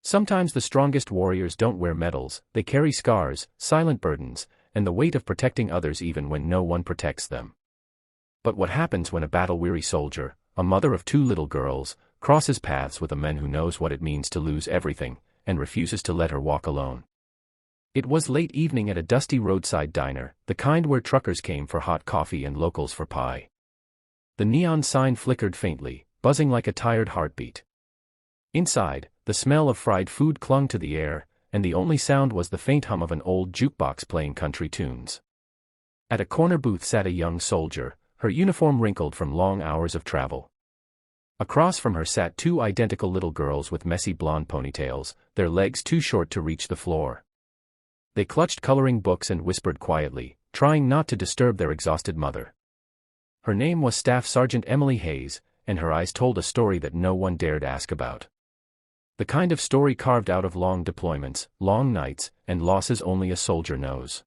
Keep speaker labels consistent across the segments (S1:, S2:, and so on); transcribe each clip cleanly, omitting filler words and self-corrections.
S1: Sometimes the strongest warriors don't wear medals, they carry scars, silent burdens, and the weight of protecting others even when no one protects them. But what happens when a battle-weary soldier, a mother of 2 little girls, crosses paths with a man who knows what it means to lose everything, and refuses to let her walk alone? It was late evening at a dusty roadside diner, the kind where truckers came for hot coffee and locals for pie. The neon sign flickered faintly, buzzing like a tired heartbeat. Inside, the smell of fried food clung to the air, and the only sound was the faint hum of an old jukebox playing country tunes. At a corner booth sat a young soldier, her uniform wrinkled from long hours of travel. Across from her sat 2 identical little girls with messy blonde ponytails, their legs too short to reach the floor. They clutched coloring books and whispered quietly, trying not to disturb their exhausted mother. Her name was Staff Sergeant Emily Hayes, and her eyes told a story that no one dared ask about. The kind of story carved out of long deployments, long nights, and losses only a soldier knows.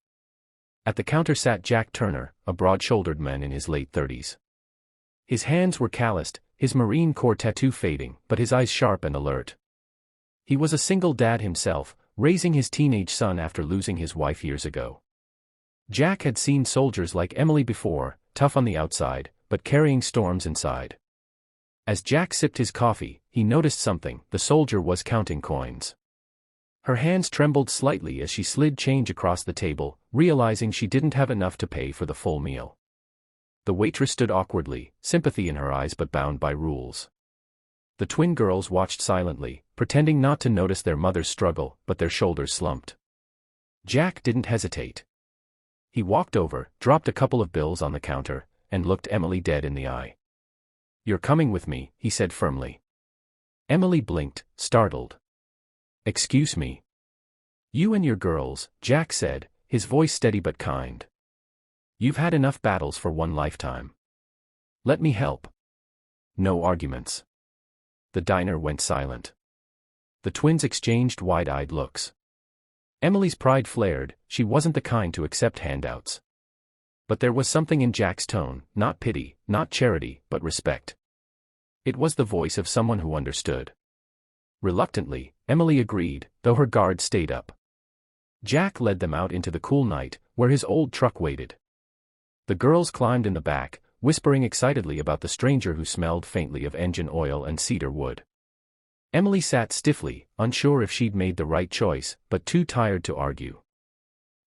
S1: At the counter sat Jack Turner, a broad-shouldered man in his late 30s. His hands were calloused, his Marine Corps tattoo fading, but his eyes sharp and alert. He was a single dad himself, raising his teenage son after losing his wife years ago. Jack had seen soldiers like Emily before, tough on the outside, but carrying storms inside. As Jack sipped his coffee, he noticed something: the soldier was counting coins. Her hands trembled slightly as she slid change across the table, realizing she didn't have enough to pay for the full meal. The waitress stood awkwardly, sympathy in her eyes but bound by rules. The twin girls watched silently, pretending not to notice their mother's struggle, but their shoulders slumped. Jack didn't hesitate. He walked over, dropped a couple of bills on the counter, and looked Emily dead in the eye. "You're coming with me," he said firmly. Emily blinked, startled. "Excuse me." "You and your girls," Jack said, his voice steady but kind. "You've had enough battles for one lifetime. Let me help." No arguments. The diner went silent. The twins exchanged wide-eyed looks. Emily's pride flared, she wasn't the kind to accept handouts. But there was something in Jack's tone, not pity, not charity, but respect. It was the voice of someone who understood. Reluctantly, Emily agreed, though her guard stayed up. Jack led them out into the cool night, where his old truck waited. The girls climbed in the back, whispering excitedly about the stranger who smelled faintly of engine oil and cedar wood. Emily sat stiffly, unsure if she'd made the right choice, but too tired to argue.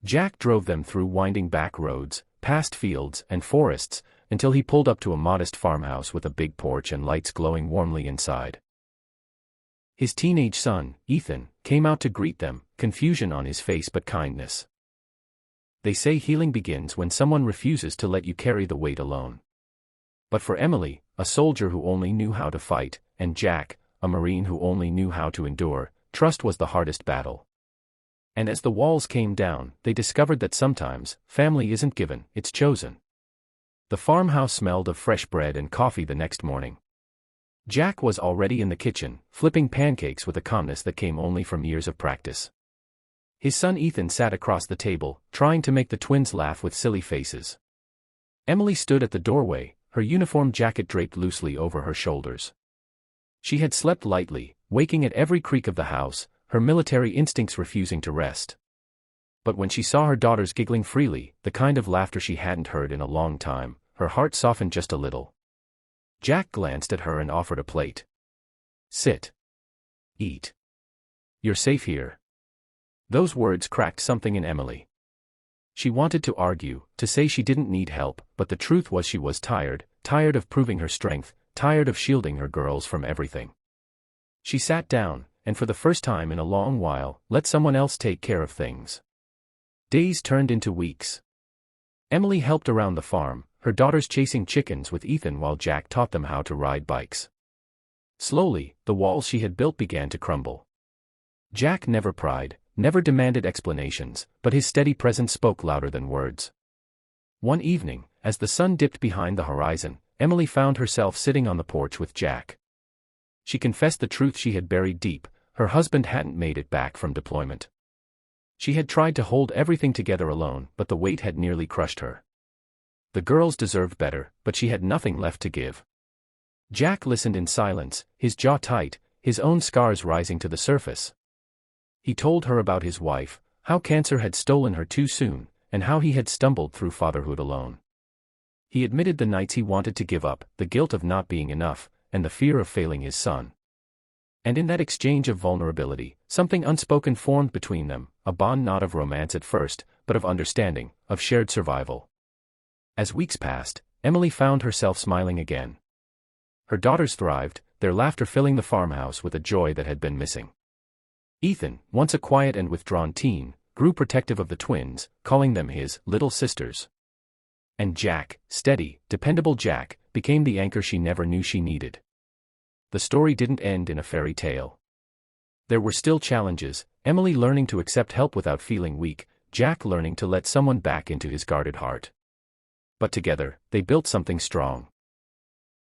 S1: Jack drove them through winding back roads, past fields and forests, until he pulled up to a modest farmhouse with a big porch and lights glowing warmly inside. His teenage son, Ethan, came out to greet them, confusion on his face but kindness. They say healing begins when someone refuses to let you carry the weight alone. But for Emily, a soldier who only knew how to fight, and Jack, a Marine who only knew how to endure, trust was the hardest battle. And as the walls came down, they discovered that sometimes, family isn't given, it's chosen. The farmhouse smelled of fresh bread and coffee the next morning. Jack was already in the kitchen, flipping pancakes with a calmness that came only from years of practice. His son Ethan sat across the table, trying to make the twins laugh with silly faces. Emily stood at the doorway, her uniform jacket draped loosely over her shoulders. She had slept lightly, waking at every creak of the house, her military instincts refusing to rest. But when she saw her daughters giggling freely, the kind of laughter she hadn't heard in a long time, her heart softened just a little. Jack glanced at her and offered a plate. "Sit. Eat. You're safe here." Those words cracked something in Emily. She wanted to argue, to say she didn't need help, but the truth was she was tired, tired of proving her strength, tired of shielding her girls from everything. She sat down, and for the first time in a long while, let someone else take care of things. Days turned into weeks. Emily helped around the farm, her daughters chasing chickens with Ethan while Jack taught them how to ride bikes. Slowly, the walls she had built began to crumble. Jack never pried, never demanded explanations, but his steady presence spoke louder than words. One evening, as the sun dipped behind the horizon, Emily found herself sitting on the porch with Jack. She confessed the truth she had buried deep: her husband hadn't made it back from deployment. She had tried to hold everything together alone, but the weight had nearly crushed her. The girls deserved better, but she had nothing left to give. Jack listened in silence, his jaw tight, his own scars rising to the surface, He told her about his wife, how cancer had stolen her too soon, and how he had stumbled through fatherhood alone. He admitted the nights he wanted to give up, the guilt of not being enough, and the fear of failing his son. And in that exchange of vulnerability, something unspoken formed between them, a bond not of romance at first, but of understanding, of shared survival. As weeks passed, Emily found herself smiling again. Her daughters thrived, their laughter filling the farmhouse with a joy that had been missing. Ethan, once a quiet and withdrawn teen, grew protective of the twins, calling them his little sisters. And Jack, steady, dependable Jack, became the anchor she never knew she needed. The story didn't end in a fairy tale. There were still challenges, Emily learning to accept help without feeling weak, Jack learning to let someone back into his guarded heart. But together, they built something strong.